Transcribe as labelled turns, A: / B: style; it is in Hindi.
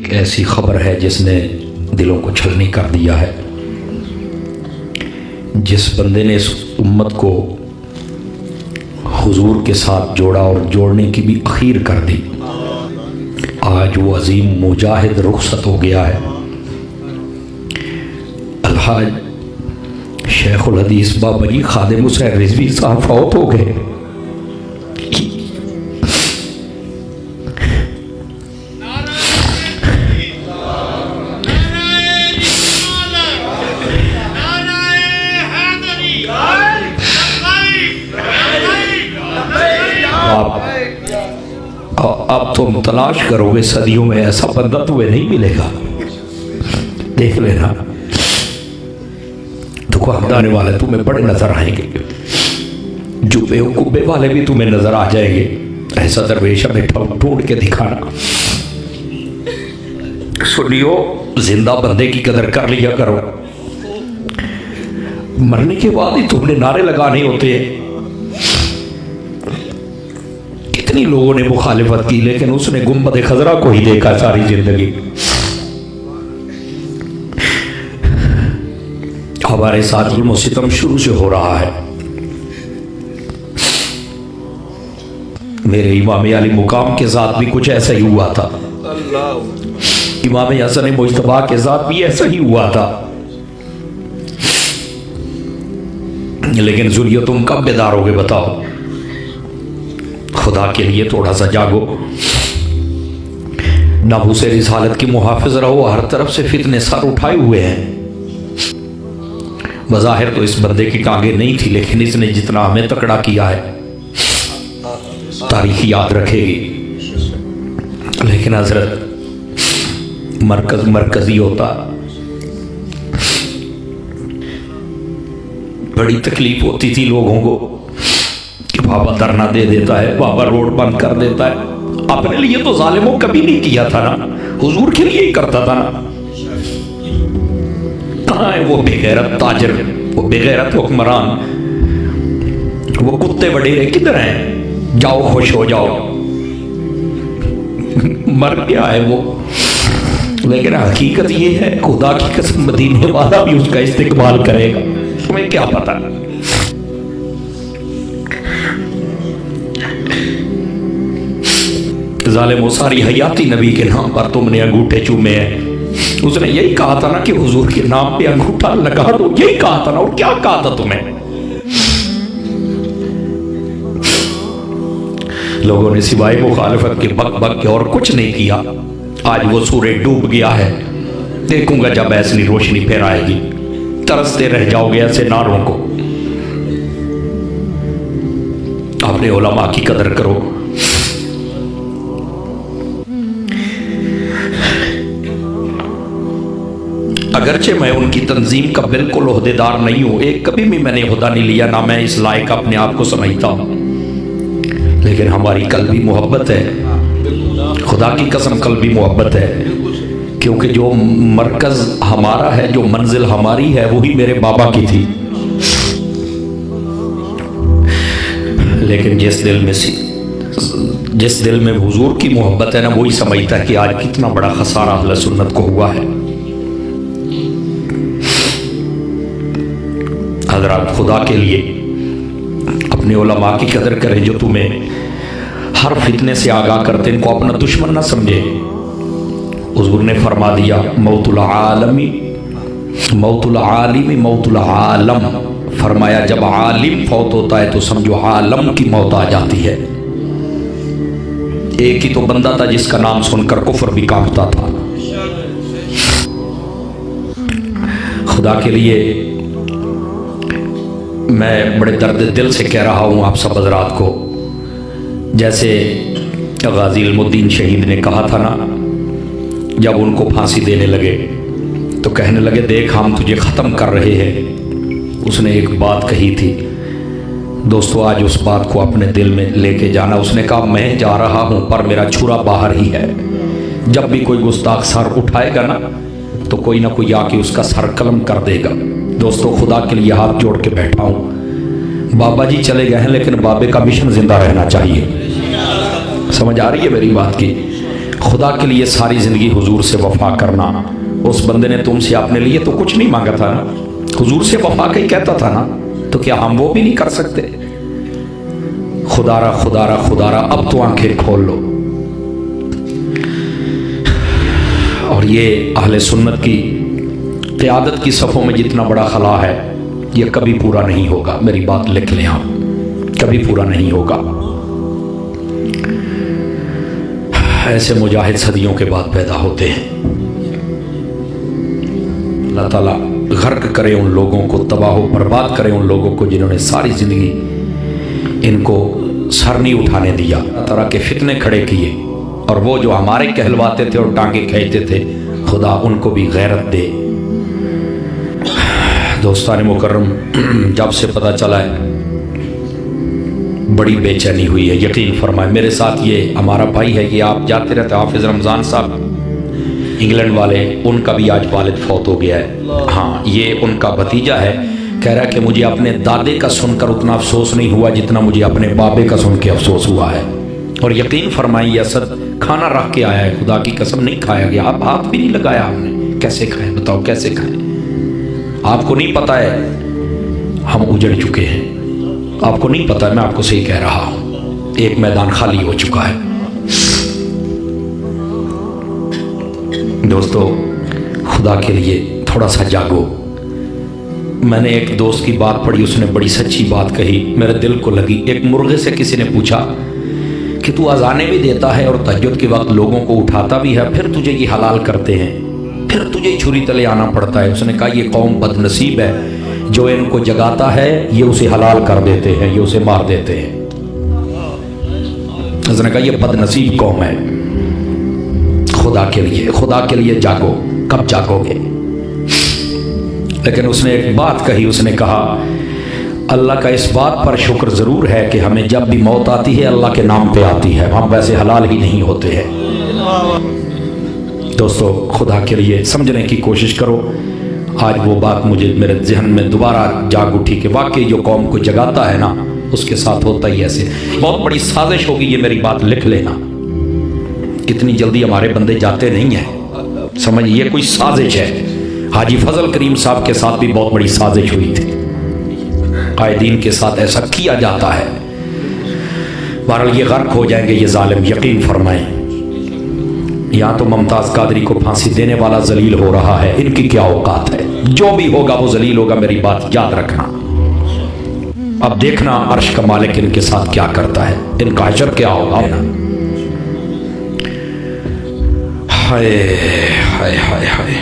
A: एक ऐसी खबर है जिसने दिलों को छलनी कर दिया है। जिस बंदे ने इस उम्मत को हुजूर के साथ जोड़ा और जोड़ने की भी अखीर कर दी, आज वो अजीम मुजाहिद रुखसत हो गया है। अलहाज शेखुल हदीस बाबा जी खादिम हुसैन रिजवी साहब फौत हो गए। अब तुम तलाश करोगे सदियों में ऐसा बंदा तुम्हें नहीं मिलेगा। देख लेना, दुआ हटाने वाले तुम्हें बड़े नजर आएंगे, जुबे कुब्बे वाले भी तुम्हें नजर आ जाएंगे। ऐसा दरवेश हमें ढूंढ के दिखाना। सुनियो, जिंदा बंदे की कदर कर लिया करो। मरने के बाद ही तुमने नारे लगाने होते हैं। कितनी लोगों ने मुखालिफत की, लेकिन उसने गुंबद खजरा को ही देखा सारी जिंदगी। हमारे साथ जुल्म सितम शुरू से हो रहा है। मेरे इमाम अली मुकाम के साथ भी कुछ ऐसा ही हुआ था। इमाम हसन मुज्तबा के साथ भी ऐसा ही हुआ था। लेकिन जुलियो, तुम कब बेदार होगे बताओ? खुदा के लिए थोड़ा सा जागो। नबूस रिसालत की मुहाफिज रहो। हर तरफ से फितने सर उठाए हुए हैं। बज़ाहिर तो इस बंदे की टांगे नहीं थी, लेकिन इसने जितना हमें तकड़ा किया है तारीख याद रखेगी। लेकिन हजरत मरकजी होता, बड़ी तकलीफ होती थी लोगों को कि बाबा धरना दे देता है, बाबा रोड बंद कर देता है। अपने लिए तो जालिमों कभी नहीं किया था ना, हुजूर के लिए ही करता था ना। कहाँ है वो बेगैरत ताजिर, वो बेगैरत हुक्मरान, वो कुत्ते वडेरे किधर हैं? जाओ, खुश हो जाओ। मर गया है वो। लेकिन हकीकत ये है, खुदा की कसम मदीने वाला भी उसका इस्तेमाल करेगा। तुम्हें क्या पता? जालिमो, सारी हयाती नबी के नाम पर तुमने अंगूठे चूमे हैं। उसने यही कहा था ना कि हुजूर के नाम पे अंगूठा लगा दो, यही कहा था ना। और क्या कहा था तुम्हें? लोगों ने सिवाय मुखालिफत के बक बक के और कुछ नहीं किया। आज वो सूरज डूब गया है। देखूंगा जब ऐसी रोशनी फिर आएगी, तरसते रह जाओगे ऐसे नारों को। अपने उलमा की कदर करो। अगरचे मैं उनकी तंजीम का बिल्कुल ओहदेदार नहीं हूं, एक कभी भी मैंने ओहदा नहीं लिया, ना मैं इस लायक अपने आप को समझता हूं। लेकिन हमारी कल्बी मोहब्बत है, खुदा की कसम कल्बी मोहब्बत है। क्योंकि जो मरकज हमारा है, जो मंजिल हमारी है, वही मेरे बाबा की थी। लेकिन जिस दिल में हुजूर की मोहब्बत है ना, वही समझता है कि आज कितना बड़ा खसारा अहले सुन्नत को हुआ है। हज़रात, खुदा के लिए अपने उलमा की कदर करें जो तुम्हें हर फितने से आगाह करते, इनको अपना दुश्मन ना समझे। हुजूर ने फरमा दिया, मौतुल आलमी मौतुल आलिमी मौतुल आलम। फरमाया जब आलिम फौत होता है तो समझो आलम की मौत आ जाती है। एक ही तो बंदा था जिसका नाम सुनकर कुफर भी कांपता था। खुदा के लिए मैं बड़े दर्द दिल से कह रहा हूँ आप सब हज़रात को। जैसे गाजी इल्मुद्दीन शहीद ने कहा था ना, जब उनको फांसी देने लगे तो कहने लगे, देख हम तुझे ख़त्म कर रहे हैं। उसने एक बात कही थी दोस्तों, आज उस बात को अपने दिल में लेके जाना। उसने कहा, मैं जा रहा हूँ पर मेरा छुरा बाहर ही है। जब भी कोई गुस्ताख सर उठाएगा ना, तो कोई ना कोई आके उसका सर कलम कर देगा। दोस्तों, खुदा के लिए हाथ जोड़ के बैठा हूँ। बाबा जी चले गए हैं, लेकिन बाबे का मिशन जिंदा रहना चाहिए। समझ आ रही है मेरी बात की? खुदा के लिए सारी ज़िंदगी हुजूर से वफा करना। उस बंदे ने तुमसे अपने लिए तो कुछ नहीं मांगा था ना, हुजूर से वफा का ही कहता था ना, तो क्या हम वो भी नहीं कर सकते? खुदारा खुदारा खुदारा, अब तो आंखें खोल लो। और ये अहले सुन्नत की क़यादत की सफ़ों में जितना बड़ा खला है, ये कभी पूरा नहीं होगा। मेरी बात लिख लें आप, कभी पूरा नहीं होगा। ऐसे मुजाहिद सदियों के बाद पैदा होते हैं। अल्लाह ताला गर्क करे उन लोगों को, तबाह बर्बाद करे उन लोगों को जिन्होंने सारी ज़िंदगी इनको सर नहीं उठाने दिया, तरह के फितने खड़े किए। और वो जो हमारे कहलवाते थे और टांगे खींचते थे, खुदा उनको भी गैरत दे। दोस्तान मुकर्रम, जब से पता चला है बड़ी बेचैनी हुई है। यकीन फरमाए, मेरे साथ ये हमारा भाई है, ये आप जाते रहते हाफिज़ रमज़ान साहब इंग्लैंड वाले, उनका भी आज वालिद फौत हो गया है। हाँ, ये उनका भतीजा है, कह रहा है कि मुझे अपने दादे का सुनकर उतना अफसोस नहीं हुआ जितना मुझे अपने बाबे का सुन के अफसोस हुआ है। और यकीन फरमाइए, असद खाना रख के आया है, खुदा की कसम नहीं खाया गया, आप हाथ भी नहीं लगाया हमने। कैसे खाएं बताओ, कैसे खाएं? आपको नहीं पता है हम उजड़ चुके हैं, आपको नहीं पता है, मैं आपको सही कह रहा हूं। एक मैदान खाली हो चुका है। दोस्तों, खुदा के लिए थोड़ा सा जागो। मैंने एक दोस्त की बात पढ़ी, उसने बड़ी सच्ची बात कही, मेरे दिल को लगी। एक मुर्गे से किसी ने पूछा कि तू अजाने भी देता है और तहज्जुद के वक्त लोगों को उठाता भी है, फिर तुझे ये हलाल करते हैं, फिर तुझे छुरी तले आना पड़ता है। उसने कहा ये कौम बदनसीब है, जो इनको जगाता है ये उसे हलाल कर देते हैं, ये उसे मार देते हैं। उसने कहा ये बदनसीब कौम है। खुदा के लिए जागो। कब जागोगे? लेकिन उसने एक बात कही, उसने कहा अल्लाह का इस बात पर शुक्र ज़रूर है कि हमें जब भी मौत आती है अल्लाह के नाम पे आती है, हम वैसे हलाल ही नहीं होते हैं। दोस्तों, खुदा के लिए समझने की कोशिश करो। आज वो बात मुझे मेरे जहन में दोबारा जाग उठी कि वाकई जो कौम को जगाता है ना, उसके साथ होता ही ऐसे। बहुत बड़ी साजिश होगी, ये मेरी बात लिख लेना। इतनी जल्दी हमारे बंदे जाते नहीं हैं, समझिए, कोई साजिश है। हाजी फजल करीम साहब के साथ भी बहुत बड़ी साजिश हुई थी, कायदीन के साथ ऐसा किया जाता है। बहरहाल ये गर्क हो जाएंगे ये जालिम, यकीन फरमाएं। यहाँ तो मुमताज़ कादरी को फांसी देने वाला जलील हो रहा है, इनकी क्या औकात है? जो भी होगा वो जलील होगा, मेरी बात याद रखना। अब देखना अर्श का मालिक इनके साथ क्या करता है, इनका हशर क्या होगा ना। हाय हाय हाय हाय।